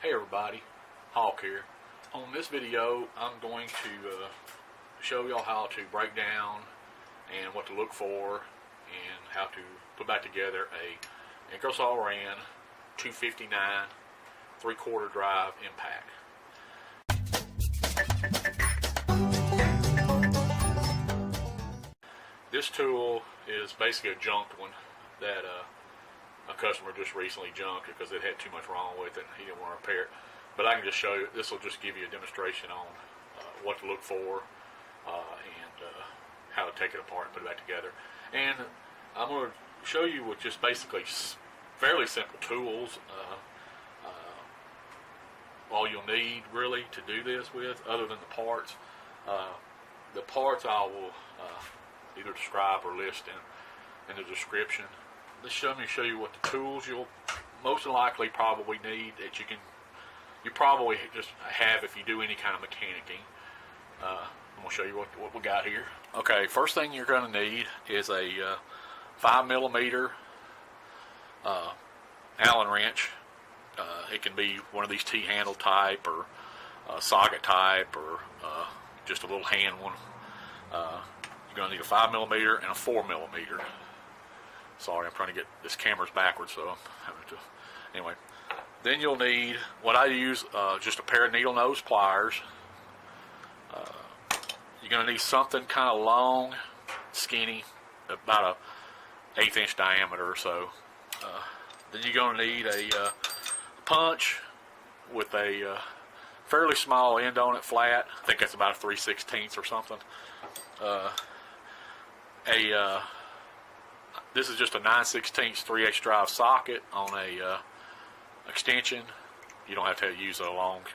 Hey everybody, Hawk here. On this video I'm going to show y'all how to break down and what to look for and how to put back together a Ingersoll ran 259 3/4 drive impact. This tool is basically a junked one that a customer just recently junked because it had too much wrong with it. He didn't want to repair it. But I can just show you, this will just give you a demonstration on what to look for and how to take it apart and put it back together. And I'm going to show you with just basically fairly simple tools. All you'll need really to do this with, other than the parts. The parts I will either describe or list in the description. Let me show you what the tools you'll most likely probably need that you probably just have if you do any kind of mechanicking. I'm going to show you what we got here. Okay, first thing you're going to need is a 5mm Allen wrench. It can be one of these T-handle type or socket type or just a little hand one. You're going to need a 5mm and a 4mm. Sorry, I'm trying to get this camera's backwards, so I'm having to. Anyway, then you'll need what I use, just a pair of needle nose pliers. You're going to need something kind of long, skinny, about a 1/8 inch diameter or so. Then you're going to need a punch with a fairly small end on it, flat. I think that's about a 3/16 or something. This is just a 9/16 3/8 drive socket on a extension. You don't have to use a long,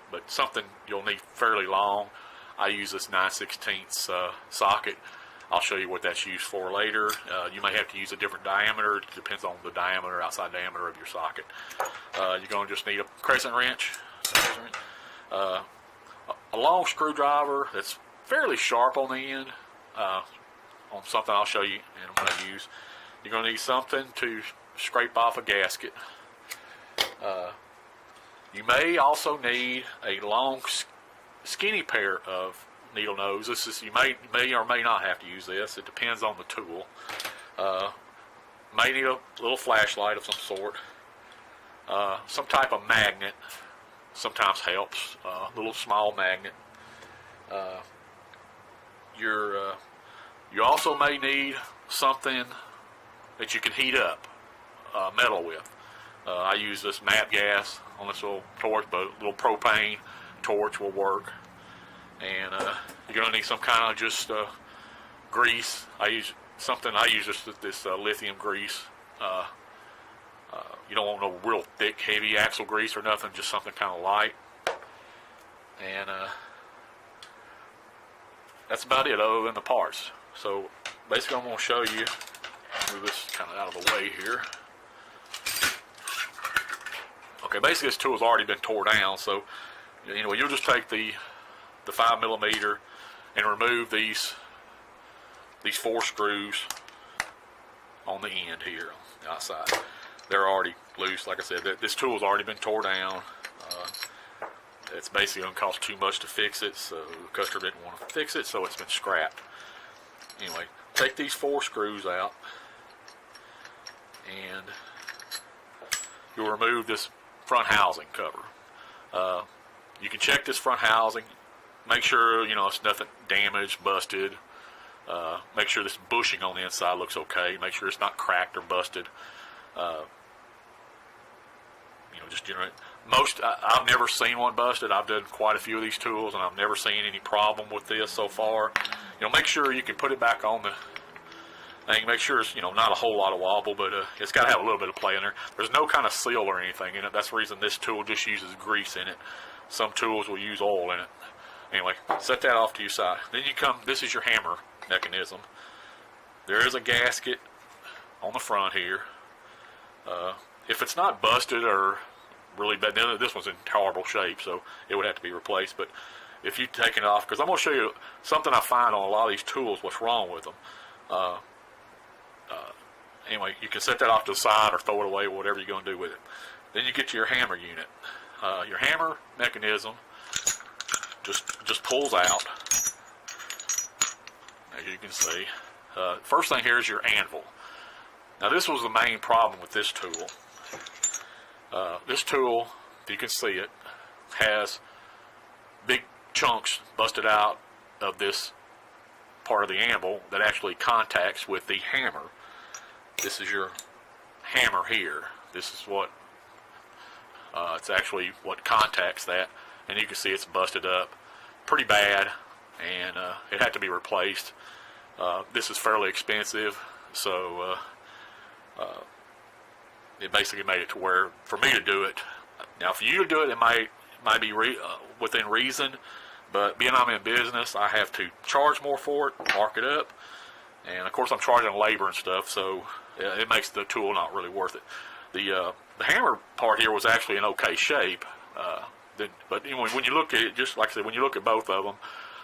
but something you'll need fairly long. I use this 9/16 socket. I'll show you what that's used for later. You may have to use a different diameter. It depends on the diameter, outside diameter of your socket. You're going to just need a crescent wrench, a long screwdriver that's fairly sharp on the end. On something I'll show you and I'm going to use. You're going to need something to scrape off a gasket. You may also need a long, skinny pair of needle nose. You may or may not have to use this. It depends on the tool. May need a little flashlight of some sort. Some type of magnet sometimes helps. A little small magnet. You also may need something that you can heat up metal with. I use this MAP gas on this little torch, but a little propane torch will work. And you're going to need some kind of just grease. I use this lithium grease. You don't want no real thick, heavy axle grease or nothing, just something kind of light. And that's about it other than the parts. So basically I'm going to show you, move this kind of out of the way here. Okay, basically this tool's already been tore down, so anyway, you'll just take the 5mm and remove these 4 screws on the end here on the outside. They're already loose. Like I said, this tool's already been tore down. It's basically going to cost too much to fix it, so the customer didn't want to fix it, so it's been scrapped. Anyway, take these 4 screws out, and you'll remove this front housing cover. You can check this front housing, make sure it's nothing damaged, busted. Make sure this bushing on the inside looks okay. Make sure it's not cracked or busted. I've never seen one busted. I've done quite a few of these tools, and I've never seen any problem with this so far. Make sure you can put it back on the thing. Make sure it's not a whole lot of wobble, but it's got to have a little bit of play in there. There's no kind of seal or anything in it. That's the reason this tool just uses grease in it. Some tools will use oil in it. Anyway, set that off to your side. Then this is your hammer mechanism. There is a gasket on the front here. If it's not busted or really bad, this one's in horrible shape, so it would have to be replaced. But if you take it off, because I'm going to show you something I find on a lot of these tools, what's wrong with them. Anyway, you can set that off to the side or throw it away, whatever you're going to do with it. Then you get to your hammer unit. your hammer mechanism just pulls out, as you can see. First thing here is your anvil. Now this was the main problem with this tool. This tool, if you can see it, has big chunks busted out of this part of the anvil that actually contacts with the hammer. This is your hammer here. This is what, it's actually what contacts that, and you can see it's busted up pretty bad, and it had to be replaced. This is fairly expensive, so it basically made it to where, for me to do it, now for you to do it, it might be within reason, but being I'm in business, I have to charge more for it, mark it up, and of course I'm charging labor and stuff, so it makes the tool not really worth it. The hammer part here was actually in okay shape, but you know, when you look at it, just like I said, when you look at both of them,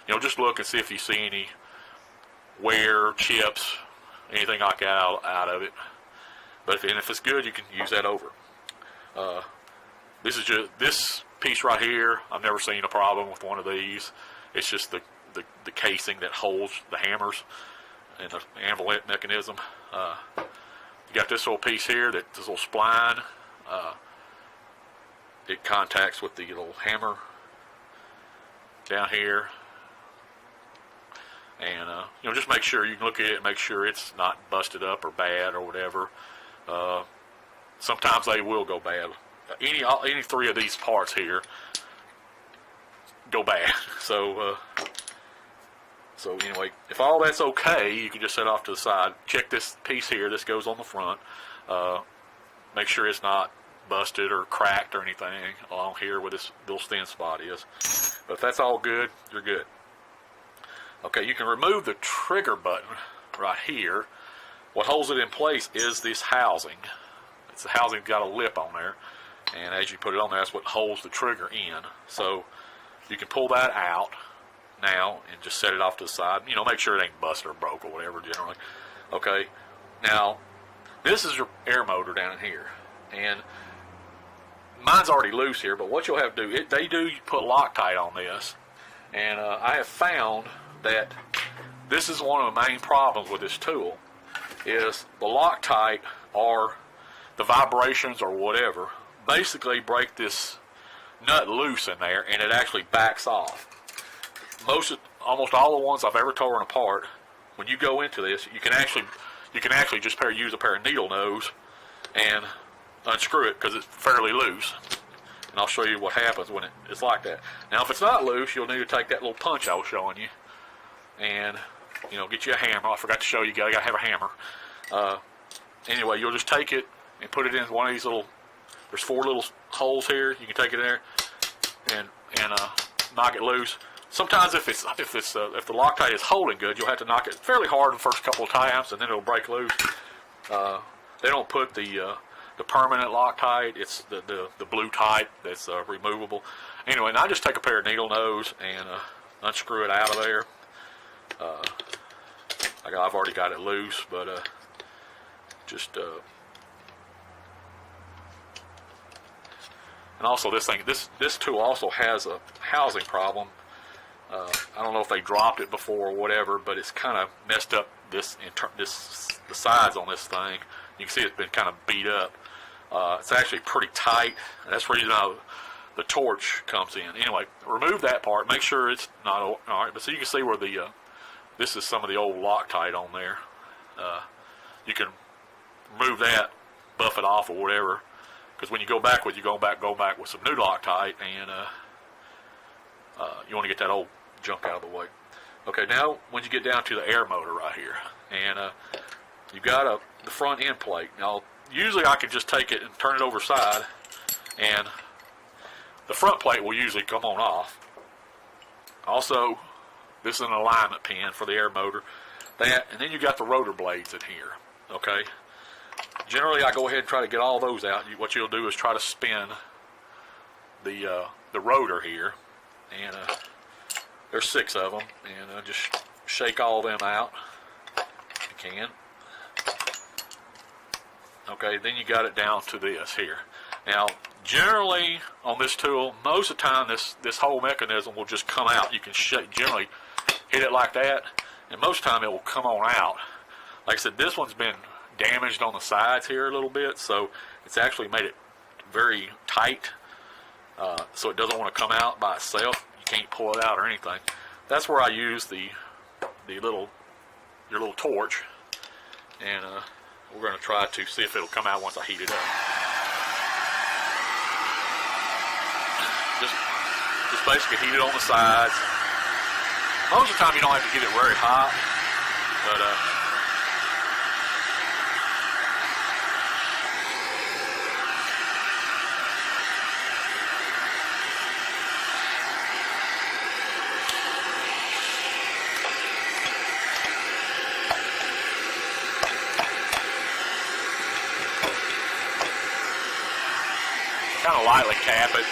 you know, just look and see if you see any wear, chips, anything like that out of it. But if it's good, you can use that over. This is just this piece right here. I've never seen a problem with one of these. It's just the casing that holds the hammers and the anvil mechanism. You got this little piece here, this little spline. It contacts with the little hammer down here. And you know, just make sure you can look at it and make sure it's not busted up or bad or whatever. Sometimes they will go bad. Any three of these parts here go bad. So anyway, if all that's okay, you can just set off to the side. Check this piece here. This goes on the front. Make sure it's not busted or cracked or anything along here where this little thin spot is. But if that's all good, you're good. Okay, you can remove the trigger button right here. What holds it in place is this housing. It's the housing got a lip on there, and as you put it on there, that's what holds the trigger in. So you can pull that out now and just set it off to the side. You know, make sure it ain't busted or broke or whatever generally. Okay, now this is your air motor down in here, and mine's already loose here, but what you'll have to do, they do put Loctite on this, and I have found that this is one of the main problems with this tool, is the Loctite or the vibrations or whatever basically break this nut loose in there, and it actually backs off. Almost all the ones I've ever torn apart, when you go into this, you can actually just use a pair of needle nose and unscrew it because it's fairly loose. And I'll show you what happens when it's like that. Now, if it's not loose, you'll need to take that little punch I was showing you, and you know, get you a hammer. I forgot to show you, you gotta have a hammer. Anyway, you'll just take it and put it in one of these little. There's 4 little holes here. You can take it in there and knock it loose. Sometimes if the Loctite is holding good, you'll have to knock it fairly hard the first couple of times, and then it'll break loose. They don't put the permanent Loctite. It's the blue type that's removable. Anyway, and I just take a pair of needle nose and unscrew it out of there. I've already got it loose, but just and also this tool also has a housing problem. I don't know if they dropped it before or whatever, but it's kind of messed up the sides on this thing. You can see it's been kind of beat up. It's actually pretty tight, and that's where the torch comes in. Anyway, remove that part. Make sure it's not all right. But so you can see where this is some of the old Loctite on there. You can remove that, buff it off or whatever, because when you go backwards, go back with some new Loctite, and you want to get that old junk out of the way. Okay, now when you get down to the air motor right here, and you've got the front end plate. Now, usually I can just take it and turn it over side, and the front plate will usually come on off. Also, this is an alignment pin for the air motor. That, and then you got the rotor blades in here. Okay. Generally, I go ahead and try to get all those out. What you'll do is try to spin the rotor here, and there's 6 of them, and just shake all of them out if you can. Okay, then you got it down to this here. Now, Generally, on this tool, most of the time, this whole mechanism will just come out. You can generally hit it like that, and most of the time it will come on out. Like I said, this one's been damaged on the sides here a little bit, so it's actually made it very tight, so it doesn't want to come out by itself. You can't pull it out or anything. That's where I use your little torch, and we're going to try to see if it'll come out once I heat it up. Just basically heat it on the sides. Most of the time you don't have to get it very hot, but kind of lightly tap it.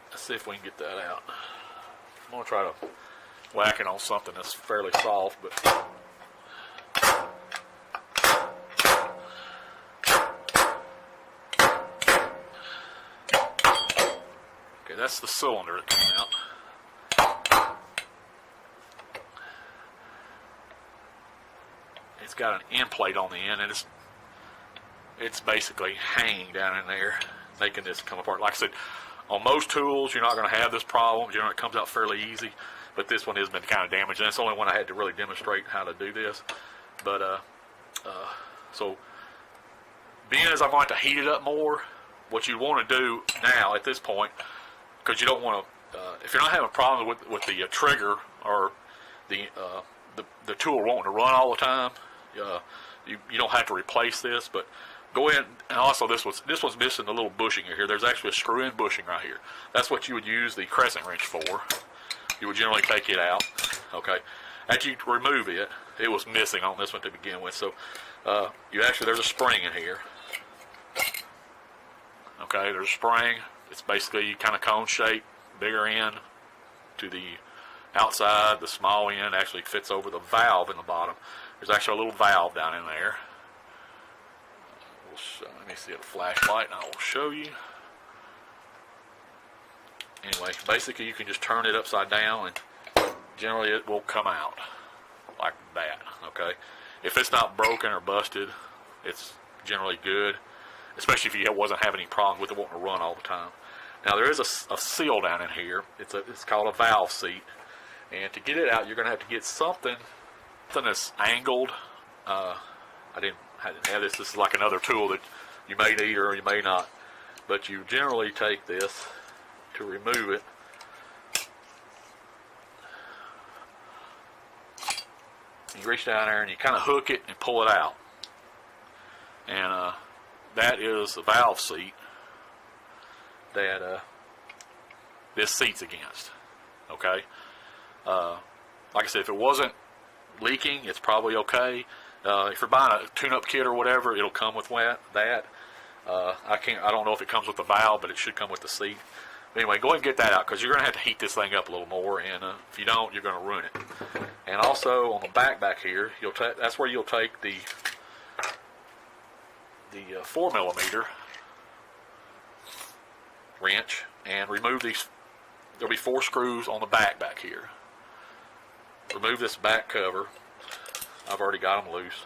Let's see if we can get that out. I'm going to try to whack it on something that's fairly soft, but okay, that's the cylinder that came out. It's got an end plate on the end, and it's basically hanging down in there, making this come apart. Like I said, on most tools, you're not going to have this problem. Generally, it comes out fairly easy, but this one has been kind of damaged, and that's the only one I had to really demonstrate how to do this. But so being as I'm going to heat it up more, what you want to do now at this point, because you don't want to, if you're not having problems with the trigger or the tool wanting to run all the time, you don't have to replace this. But go ahead, and also this one's missing a little bushing here. There's actually a screw-in bushing right here. That's what you would use the crescent wrench for. You would generally take it out. Okay, after you remove it, it was missing on this one to begin with. So there's a spring in here. Okay, there's a spring. It's basically kind of cone shape, bigger end to the outside. The small end actually fits over the valve in the bottom. There's actually a little valve down in there. Let me see a flashlight and I will show you. Anyway, basically you can just turn it upside down and generally it will come out like that. Okay, if it's not broken or busted, it's generally good, especially if you wasn't having any problems with it wanting to run all the time. Now there is a seal down in here. It's called a valve seat, and to get it out, you're going to have to get something that's angled. I didn't have this. This is like another tool that you may need or you may not, but you generally take this to remove it. You reach down there and you kind of hook it and pull it out, and that is the valve seat that this seat's against. Okay, like I said, if it wasn't leaking, it's probably okay. If you're buying a tune-up kit or whatever, it'll come with that. I don't know if it comes with the valve, but it should come with the seat. But anyway, go ahead and get that out, because you're going to have to heat this thing up a little more, and if you don't, you're going to ruin it. And also on the back here, that's where you'll take the 4mm wrench and remove these. There'll be 4 screws on the back here. Remove this back cover. I've already got them loose.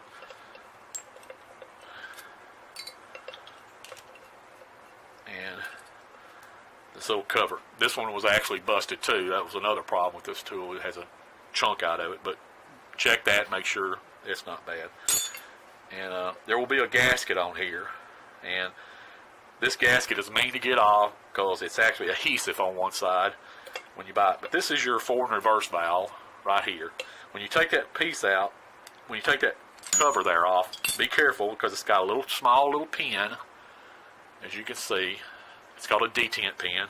And this little cover. This one was actually busted too. That was another problem with this tool. It has a chunk out of it, but check that and make sure it's not bad. And there will be a gasket on here, and this gasket is mean to get off because it's actually adhesive on one side when you buy it. But this is your forward and reverse valve right here. When you take that piece out, when you take that cover there off, be careful because it's got a small little pin. As you can see, it's called a detent pin.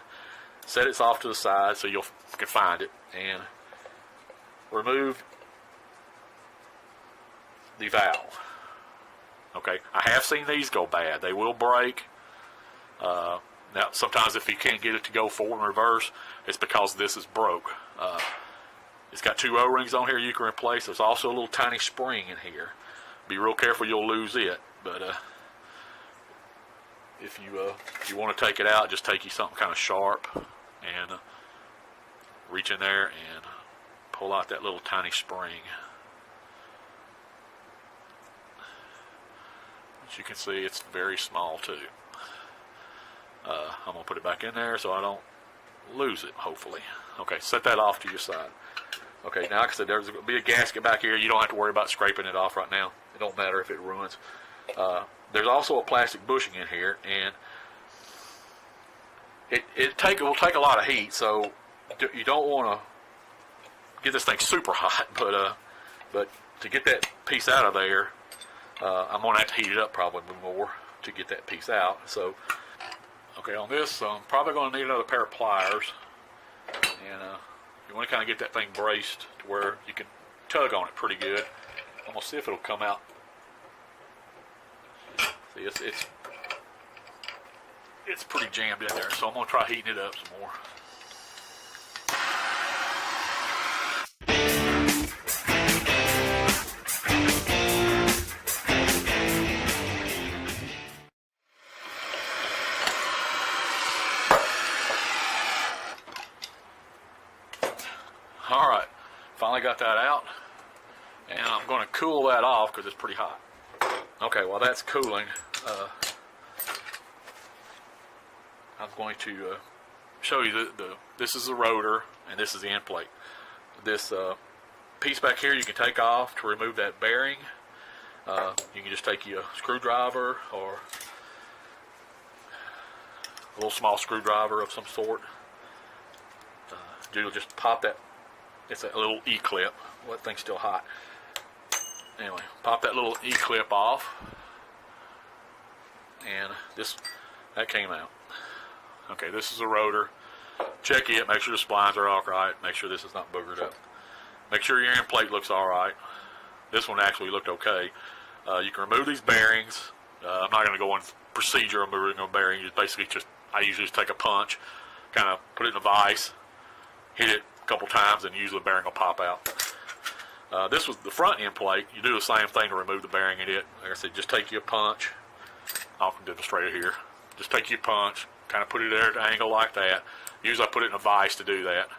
Set it off to the side so you can find it, and remove the valve. Okay, I have seen these go bad. They will break. Now, sometimes if you can't get it to go forward and reverse, it's because this is broke. It's got 2 O-rings on here you can replace. There's also a little tiny spring in here. Be real careful, you'll lose it. But if you want to take it out, just take you something kind of sharp and reach in there and pull out that little tiny spring. As you can see, it's very small too. I'm going to put it back in there so I don't lose it, hopefully. Okay, set that off to your side. Okay, now like I said, there's going to be a gasket back here. You don't have to worry about scraping it off right now. It don't matter if it ruins. There's also a plastic bushing in here, and it will take a lot of heat, so you don't want to get this thing super hot, but to get that piece out of there, I'm going to have to heat it up probably more to get that piece out. So, okay, on this, I'm probably going to need another pair of pliers, and you want to kind of get that thing braced to where you can tug on it pretty good. I'm going to see if it'll come out. See, it's pretty jammed in there, so I'm going to try heating it up some more. Alright, finally got that out, and I'm going to cool that off because it's pretty hot. Okay, while that's cooling, I'm going to show you this is the rotor and this is the end plate. This piece back here you can take off to remove that bearing. You can just take a screwdriver or a little small screwdriver of some sort. You'll just pop that. It's a little E-clip. Well, that thing's still hot. Anyway, pop that little E-clip off, and that came out. Okay, this is a rotor. Check it, make sure the splines are all right, make sure this is not boogered up. Make sure your end plate looks all right. This one actually looked okay. You can remove these bearings. I'm not going to go into procedure of removing a bearing. I usually just take a punch, kind of put it in a vise, hit it a couple times, and usually the bearing will pop out. This was the front end plate. You do the same thing to remove the bearing in it. Like I said, just take you a punch. I'll demonstrate it here. Just take you a punch, kind of put it there at an angle like that. Usually I put it in a vise to do that.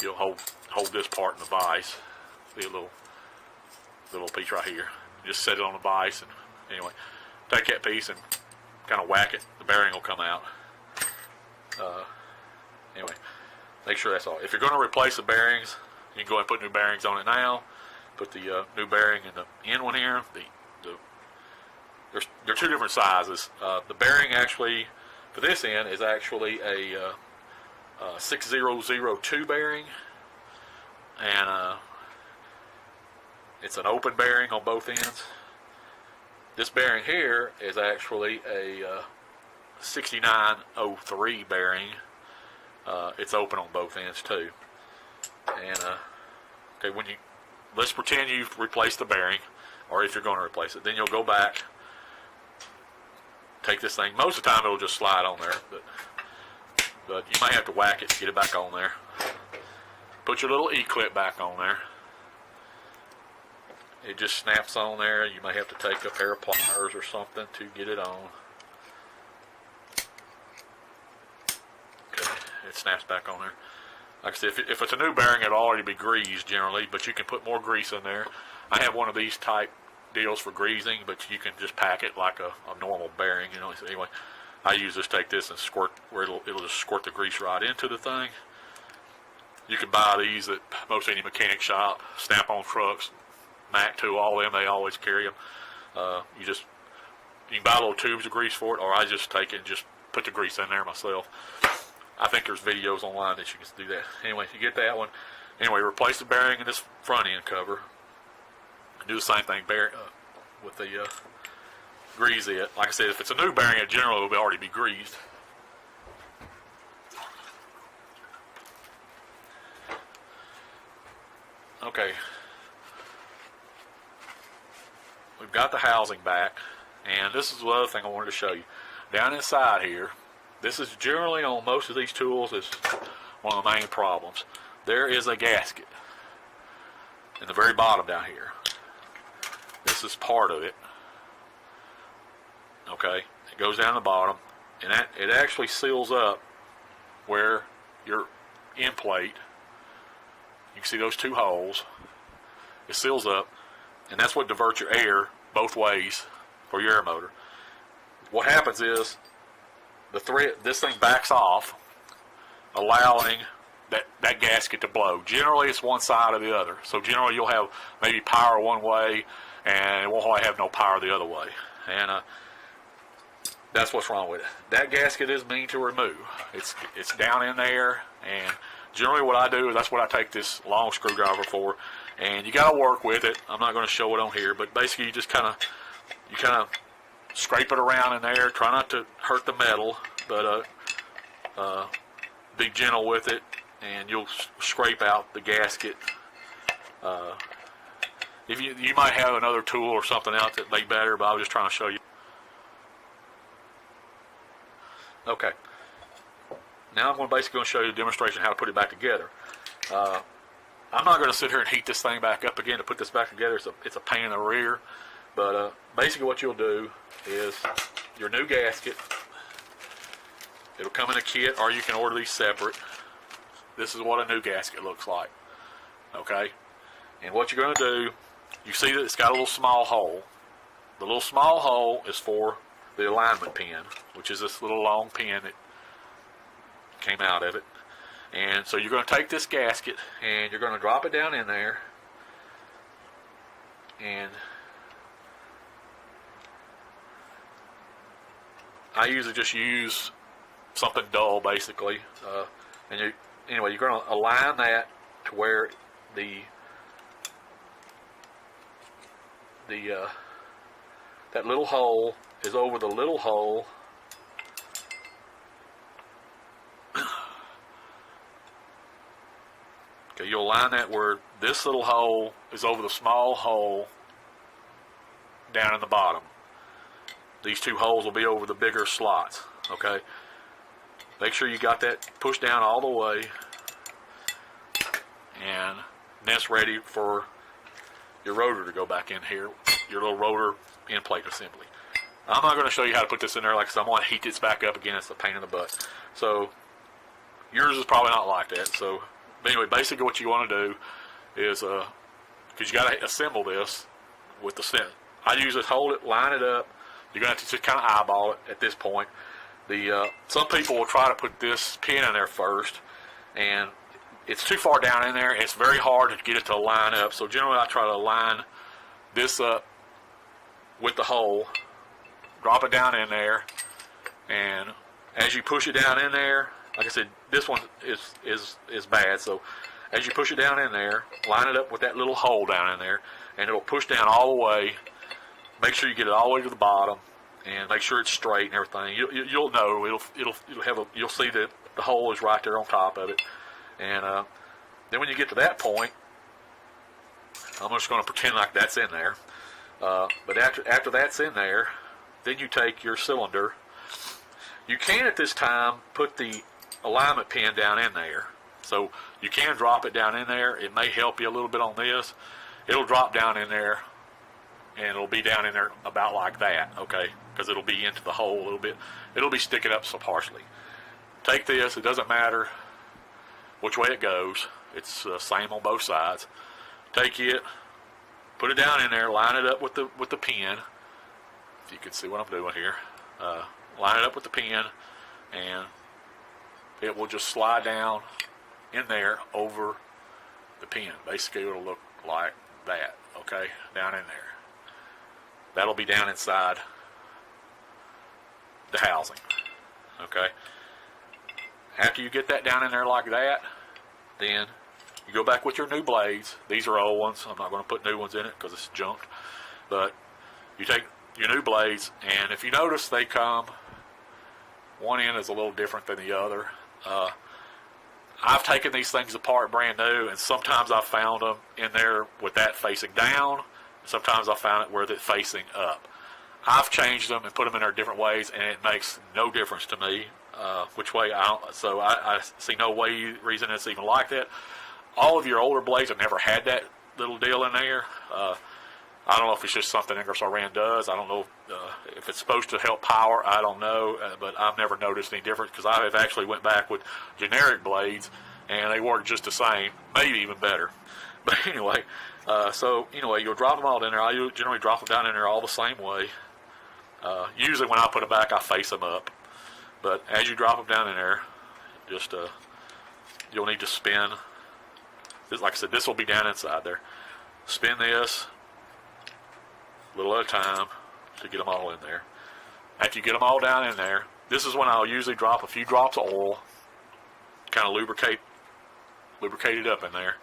You'll hold this part in the vise. See a little piece right here. Just set it on the vise, and anyway, take that piece and kind of whack it. The bearing will come out. Anyway, make sure that's all. If you're going to replace the bearings, you can go ahead and put new bearings on it now. Put the new bearing in the end one here. They're 2 different sizes. The bearing actually for this end is actually a 6002 bearing, and it's an open bearing on both ends. This bearing here is actually a 6903 bearing. It's open on both ends too. And okay, let's pretend you've replaced the bearing, or if you're going to replace it, then you'll go back, take this thing. Most of the time it'll just slide on there, but you might have to whack it to get it back on there. Put your little E-clip back on there. It just snaps on there. You may have to take a pair of pliers or something to get it on. Okay, it snaps back on there. Like I said, if it's a new bearing, it'll already be greased generally, but you can put more grease in there. I have one of these type deals for greasing, but you can just pack it like a normal bearing, you know. So anyway, I usually just take this and squirt, where it'll just squirt the grease right into the thing. You can buy these at most any mechanic shop, Snap-on trucks, Mac 2, all of them, they always carry them. You can buy little tubes of grease for it, or I just take it and just put the grease in there myself. I think there's videos online that you can do that. Anyway, you get that one. Anyway, replace the bearing in this front end cover. Do the same thing with the grease it. Like I said, if it's a new bearing, it generally will already be greased. Okay. we've got the housing back, and this is the other thing I wanted to show you. Down inside here, this is generally on most of these tools is one of the main problems. There is a gasket in the very bottom down here. This is part of it. Okay, it goes down the bottom, and it actually seals up where your end plate. You can see those two holes. It seals up, and that's what diverts your air both ways for your air motor. What happens is this thing backs off, allowing that gasket to blow. Generally, it's one side or the other. So generally, you'll have maybe power one way, and it won't have no power the other way. And that's what's wrong with it. That gasket is mean to remove. It's down in there, and generally what I do is that's what I take this long screwdriver for. And you got to work with it. I'm not going to show it on here, but basically you just kind of scrape it around in there. Try not to hurt the metal, but be gentle with it, and you'll scrape out the gasket. If you might have another tool or something else that make better, but I was just trying to show you. Okay. Now I'm basically going to show you a demonstration how to put it back together. I'm not going to sit here and heat this thing back up again to put this back together. It's a pain in the rear. But basically what you'll do is your new gasket, it'll come in a kit, or you can order these separate. This is what a new gasket looks like. Okay? And what you're going to do, you see that it's got a little small hole. The little small hole is for the alignment pin, which is this little long pin that came out of it. And so you're going to take this gasket and you're going to drop it down in there, and I usually just use something dull basically, and anyway you're going to align that to where that little hole is over the little hole Okay, you'll align that where this little hole is over the small hole down in the bottom. These two holes will be over the bigger slots, okay? Make sure you got that pushed down all the way, and that's ready for your rotor to go back in here, your little rotor end plate assembly. I'm not going to show you how to put this in there, like I said, I'm going to heat this back up again. It's a pain in the butt. So yours is probably not like that. So but anyway, basically what you want to do is, because you got to assemble this with the center. I usually hold it, line it up. You're going to have to just kind of eyeball it at this point. Some people will try to put this pin in there first, and it's too far down in there. It's very hard to get it to line up. So generally I try to line this up with the hole, drop it down in there, and as you push it down in there, like I said, this one is bad. So as you push it down in there, line it up with that little hole down in there, and it'll push down all the way. Make sure you get it all the way to the bottom, and make sure it's straight and everything. You'll know you'll see that the hole is right there on top of it, and then when you get to that point, I'm just going to pretend like that's in there. But after that's in there, then you take your cylinder. You can at this time put the alignment pin down in there. So you can drop it down in there. It may help you a little bit on this. It'll drop down in there, and it'll be down in there about like that, okay? Because it'll be into the hole a little bit. It'll be sticking up so partially. Take this. It doesn't matter which way it goes. It's the same on both sides. Take it, put it down in there, line it up with the pin. If you can see what I'm doing here. Line it up with the pin, and it will just slide down in there over the pin. Basically, it'll look like that, okay, down in there. That'll be down inside the housing, okay. After you get that down in there like that, then you go back with your new blades. These are old ones. I'm not going to put new ones in it because it's junk. But you take your new blades, and if you notice, they come, one end is a little different than the other. I've taken these things apart brand new, and sometimes I've found them in there with that facing down, Sometimes I found it where they're facing up. I've changed them and put them in there different ways, and it makes no difference to me which way I don't. So I see no reason it's even like that. All of your older blades have never had that little deal in there. I don't know if it's just something Ingersoll Rand does. I don't know if it's supposed to help power. I don't know, but I've never noticed any difference because I have actually went back with generic blades, and they work just the same, maybe even better. But anyway, you'll drop them all in there. I generally drop them down in there all the same way. Usually when I put them back, I face them up. But as you drop them down in there, just you'll need to spin. Like I said, this will be down inside there. Spin this a little at a time to get them all in there. After you get them all down in there, this is when I'll usually drop a few drops of oil, kind of lubricate it up in there.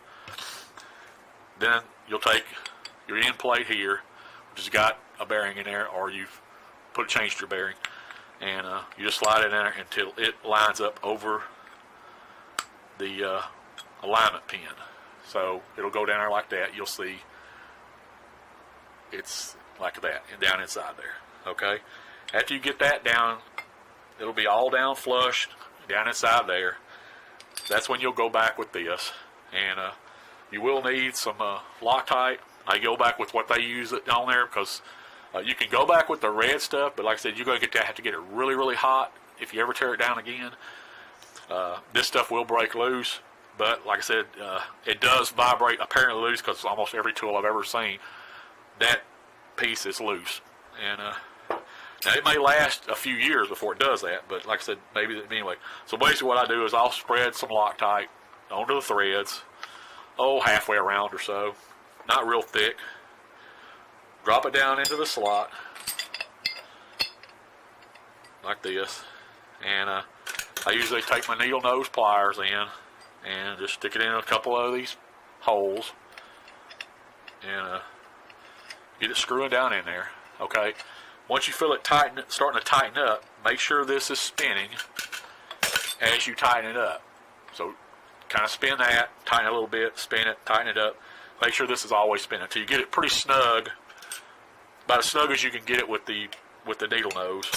Then you'll take your end plate here, which has got a bearing in there, or you've changed your bearing, and you just slide it in there until it lines up over the alignment pin. So it'll go down there like that. You'll see it's like that, and down inside there. Okay. After you get that down, it'll be all down flush, down inside there. That's when you'll go back with this, and you will need some Loctite. I go back with what they use on there because you can go back with the red stuff, but like I said, you're going to have to get it really, really hot if you ever tear it down again. This stuff will break loose, but like I said, it does vibrate apparently loose because almost every tool I've ever seen, that piece is loose. And now it may last a few years before it does that, but like I said, maybe anyway. So basically what I do is I'll spread some Loctite onto the threads, halfway around or so, not real thick. Drop it down into the slot like this, and I usually take my needle nose pliers in and just stick it in a couple of these holes and get it screwing down in there. Okay. Once you feel it starting to tighten up, make sure this is spinning as you tighten it up. So kind of spin that, tighten it a little bit, spin it, tighten it up. Make sure this is always spinning until you get it pretty snug, about as snug as you can get it with the needle nose.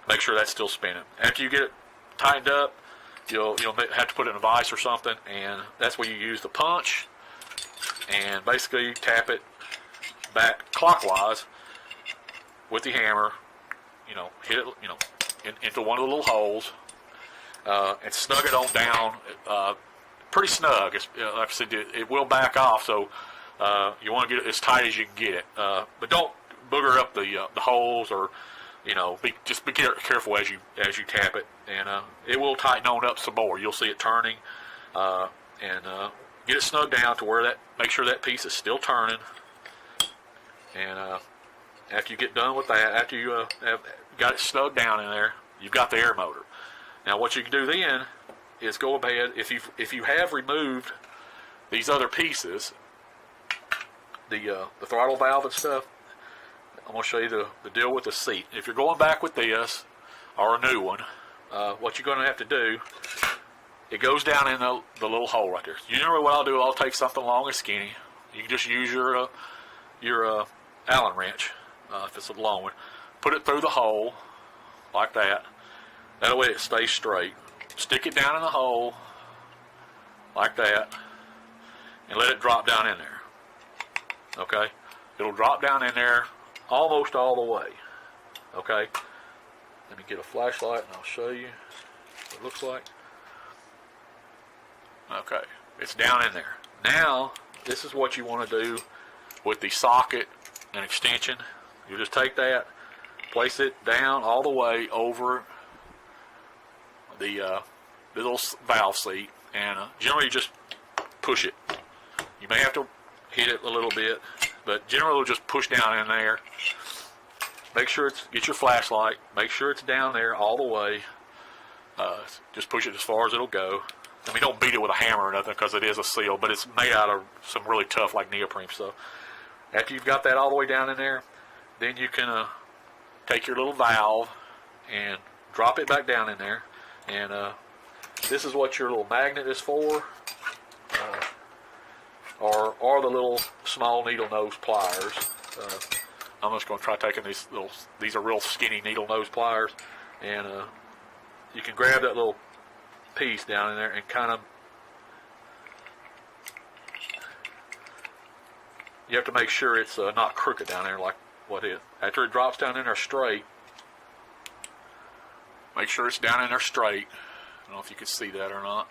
Make sure that's still spinning. After you get it tightened up, you'll have to put it in a vise or something, and that's where you use the punch and basically tap it back clockwise with the hammer. Hit it into one of the little holes and snug it on down. Pretty snug. Like I said, it will back off, so you want to get it as tight as you can get it. But don't booger up the holes, or just be careful as you tap it, and it will tighten on up some more. You'll see it turning, and get it snug down to where make sure that piece is still turning. And after you get done with that, after you have got it snug down in there, you've got the air motor. Now what you can do then is go ahead, if you have removed these other pieces, the throttle valve and stuff, I'm going to show you the deal with the seat. If you're going back with this, or a new one, what you're going to have to do, it goes down in the little hole right there. Usually what I'll do, I'll take something long and skinny. You can just use your Allen wrench, if it's a long one. Put it through the hole, like that. That way it stays straight. Stick it down in the hole, like that, and let it drop down in there. Okay? It'll drop down in there almost all the way. Okay? Let me get a flashlight and I'll show you what it looks like. Okay. It's down in there. Now, this is what you want to do with the socket and extension. You just take that, place it down all the way over the little valve seat, and generally just push it. You may have to hit it a little bit, but generally just push down in there. Make sure get your flashlight, make sure it's down there all the way. Just push it as far as it'll go. I mean, don't beat it with a hammer or nothing because it is a seal, but it's made out of some really tough, like neoprene stuff. After you've got that all the way down in there, then you can take your little valve and drop it back down in there. And this is what your little magnet is for. or the little small needle nose pliers. I'm just going to try taking these are real skinny needle nose pliers, and you can grab that little piece down in there and kind of, you have to make sure it's not crooked down there like what is. After it drops down in there straight, make sure it's down in there straight. I don't know if you can see that or not,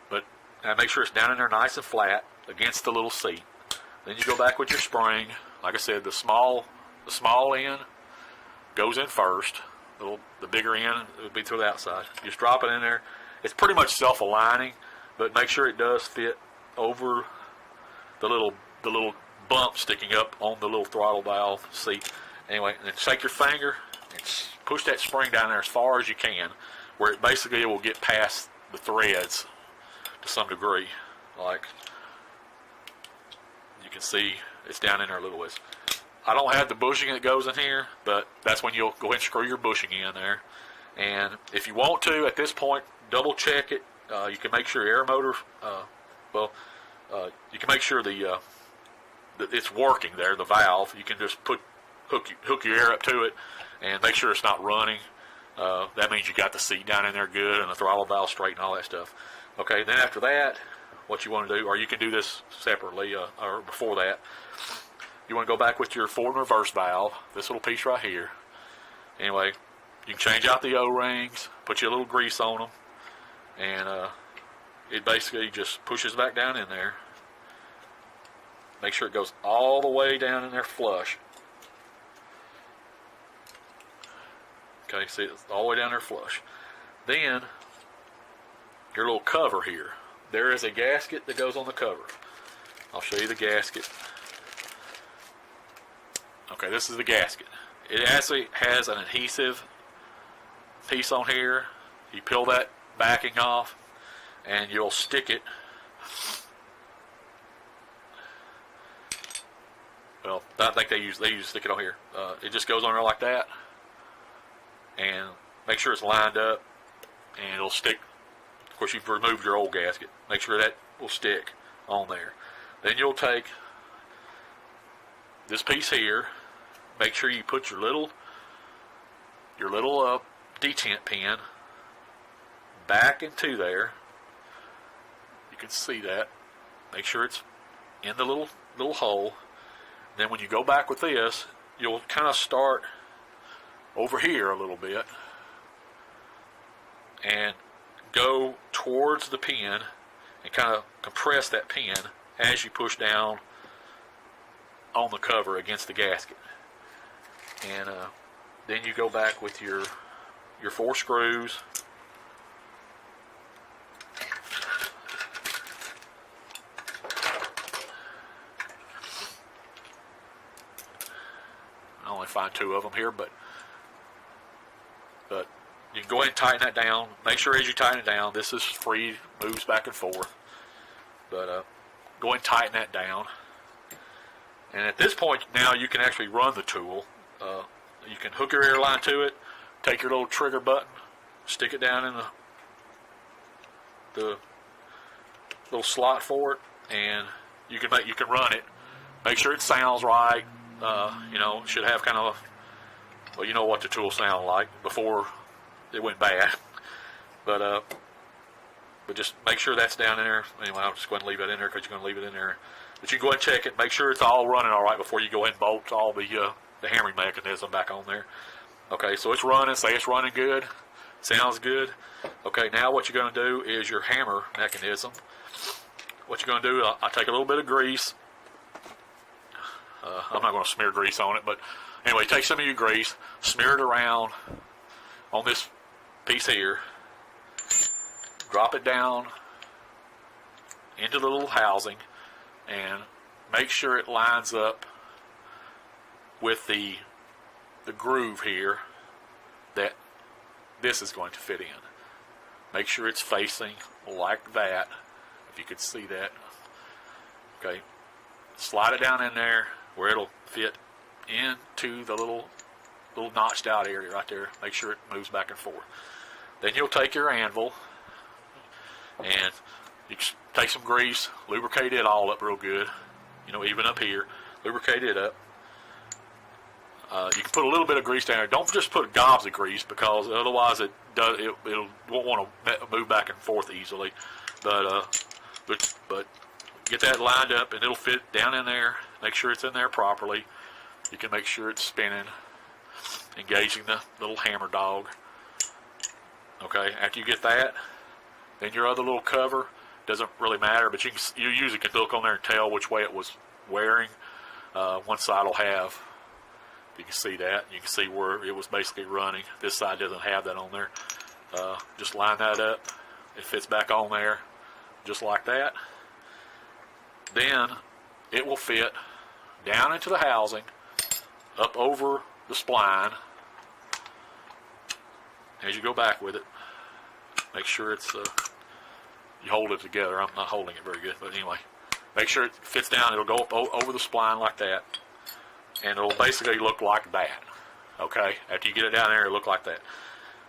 but make sure it's down in there nice and flat against the little seat. Then you go back with your spring. Like I said, the small end goes in first. The bigger end would be to the outside. You just drop it in there. It's pretty much self-aligning, but make sure it does fit over the little bump sticking up on the little throttle valve seat. Anyway, and then take your finger and push that spring down there as far as you can, where it basically will get past the threads to some degree. Like you can see, it's down in there a little ways. I don't have the bushing that goes in here, but that's when you'll go ahead and screw your bushing in there. And if you want to, at this point, double check it. You can make sure your air motor, you can make sure that it's working there, the valve. You can just hook your air up to it and make sure it's not running. That means you got the seat down in there good and the throttle valve straight and all that stuff. Okay, then after that, what you want to do, or you can do this separately, or before that, you want to go back with your forward and reverse valve, this little piece right here. Anyway, you can change out the O-rings, put you a little grease on them, and it basically just pushes back down in there. Make sure it goes all the way down in there flush. Okay, see, it's all the way down there flush. Then, your little cover here. There is a gasket that goes on the cover. I'll show you the gasket. Okay, this is the gasket. It actually has an adhesive piece on here. You peel that backing off, and you'll stick it. Well, I think they usually stick it on here. It just goes on there like that, and make sure it's lined up, and it'll stick. Of course, you've removed your old gasket. Make sure that will stick on there. Then you'll take this piece here. Make sure you put your little detent pin back into there. You can see that. Make sure it's in the little hole. Then when you go back with this, you'll kind of start over here a little bit and go towards the pin and kind of compress that pin as you push down on the cover against the gasket. And then you go back with your 4 screws. I only find 2 of them here, but you can go ahead and tighten that down. Make sure as you tighten it down, this is free, moves back and forth. But go ahead and tighten that down. And at this point, now you can actually run the tool. You can hook your air line to it, take your little trigger button, stick it down in the little slot for it, and you can run it. Make sure it sounds right. It should have kind of you know what the tool sounded like before it went bad. But just make sure that's down in there. Anyway, I'll just go ahead and leave it in there because you're going to leave it in there. But you can go ahead and check it. Make sure it's all running all right before you go ahead and bolt all the hammering mechanism back on there. Okay, so it's running. Say it's running good. Sounds good. Okay, now what you're going to do is your hammer mechanism. What you're going to do, I'll take a little bit of grease. I'm not going to smear grease on it, but anyway, take some of your grease, smear it around on this piece here, drop it down into the little housing, and make sure it lines up with the groove here that this is going to fit in. Make sure it's facing like that, if you could see that. Okay, slide it down in there where it'll fit into the little notched out area right there. Make sure it moves back and forth. Then you'll take your anvil and you take some grease, lubricate it all up real good. Even up here, lubricate it up. You can put a little bit of grease down there. Don't just put gobs of grease, because otherwise it won't want to move back and forth easily. But get that lined up, and it'll fit down in there. Make sure it's in there properly. You can make sure it's spinning, engaging the little hammer dog. Okay, after you get that, then your other little cover, doesn't really matter, but you usually can look on there and tell which way it was wearing. One side will have, you can see that. You can see where it was basically running. This side doesn't have that on there. Just line that up. It fits back on there, just like that. Then it will fit down into the housing, up over the spline. As you go back with it, make sure it's you hold it together. I'm not holding it very good, but anyway, make sure it fits down. It'll go up over the spline like that, and it'll basically look like that. Okay, after you get it down there, it'll look like that.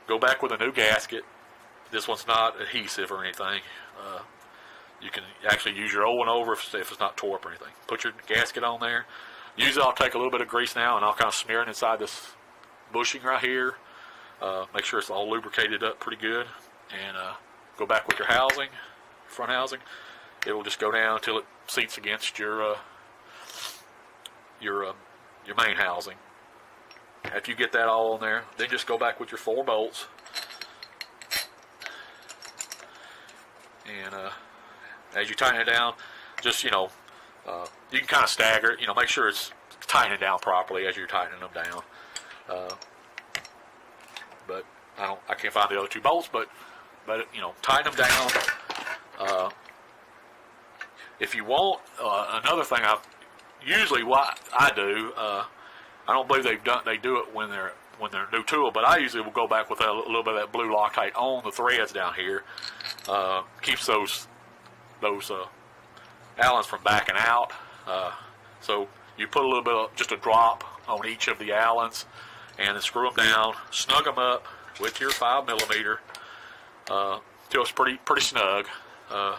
Go back with a new gasket. This one's not adhesive or anything. You can actually use your old one over if it's not tore up or anything. Put your gasket on there. Usually I'll take a little bit of grease now, and I'll kind of smear it inside this bushing right here. Make sure it's all lubricated up pretty good, and go back with your housing, front housing. It will just go down until it seats against your main housing. After you get that all on there, then just go back with your 4 bolts, and as you tighten it down, just you can kind of stagger it. Make sure it's tightening down properly as you're tightening them down. But I can't find the other 2 bolts, but tighten them down. If you want, another thing what I do, I don't believe they do it when they're new tool, but I usually will go back with a little bit of that blue Loctite on the threads down here. Keeps those Allens from backing out. So you put a little bit of, just a drop on each of the Allens, and then screw them down, snug them up with your 5mm till it's pretty snug. I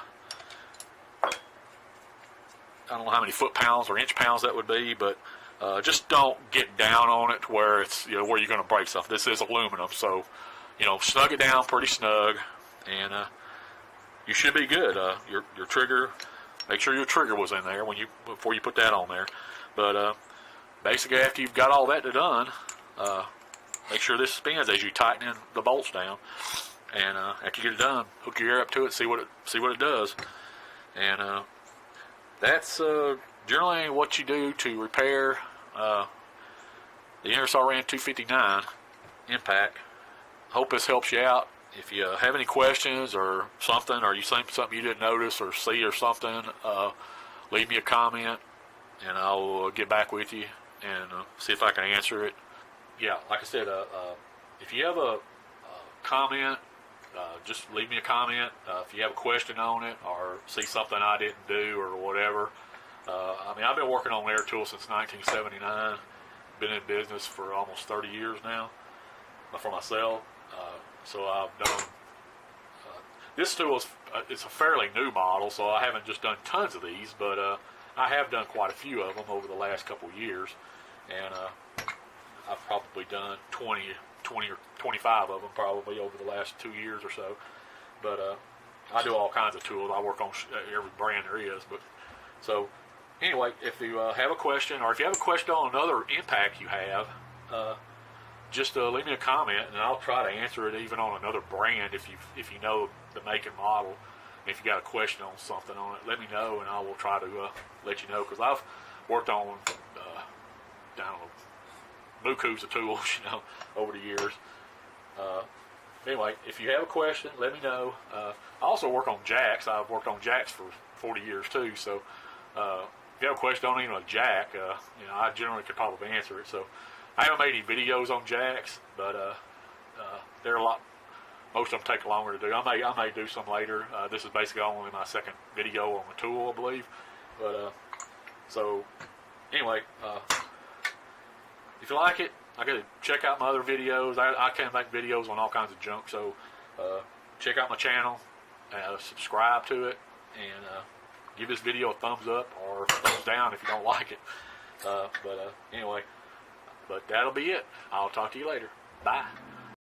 don't know how many foot-pounds or inch-pounds that would be, but just don't get down on it to where it's where you're going to break something. This is aluminum, so snug it down pretty snug, and you should be good. Your trigger, make sure your trigger was in there before you put that on there. But basically, after you've got all that done, make sure this spins as you tighten in the bolts down, and after you get it done, hook your air up to it, see what it does, and that's generally what you do to repair the Ingersoll Ram 259 impact. Hope this helps you out. If you have any questions or something, or you see something you didn't notice or see or something, leave me a comment, and I'll get back with you and see if I can answer it. Yeah, like I said, if you have a comment, just leave me a comment. If you have a question on it or see something I didn't do or whatever. I've been working on air tools since 1979. Been in business for almost 30 years now for myself. So I've done. This tool it's a fairly new model, so I haven't just done tons of these, but I have done quite a few of them over the last couple of years, and I've probably done 20 or 25 of them probably over the last 2 years or so. But I do all kinds of tools. I work on every brand there is. But so anyway, if you have a question, or if you have a question on another impact you have, just leave me a comment, and I'll try to answer it even on another brand if you know the make and model. And if you got a question on something on it, let me know, and I will try to let you know, because I've worked on bukus of tools, over the years. Anyway, if you have a question, let me know. I also work on jacks. I've worked on jacks for 40 years too. So if you have a question on even a jack, I generally could probably answer it. So I haven't made any videos on jacks, but they're a lot. Most of them take longer to do. I may do some later. This is basically only my second video on the tool, I believe. But so anyway, if you like it, I got to check out my other videos. I can make videos on all kinds of junk, so check out my channel, subscribe to it, and give this video a thumbs up or thumbs down if you don't like it. Anyway, but that'll be it. I'll talk to you later. Bye.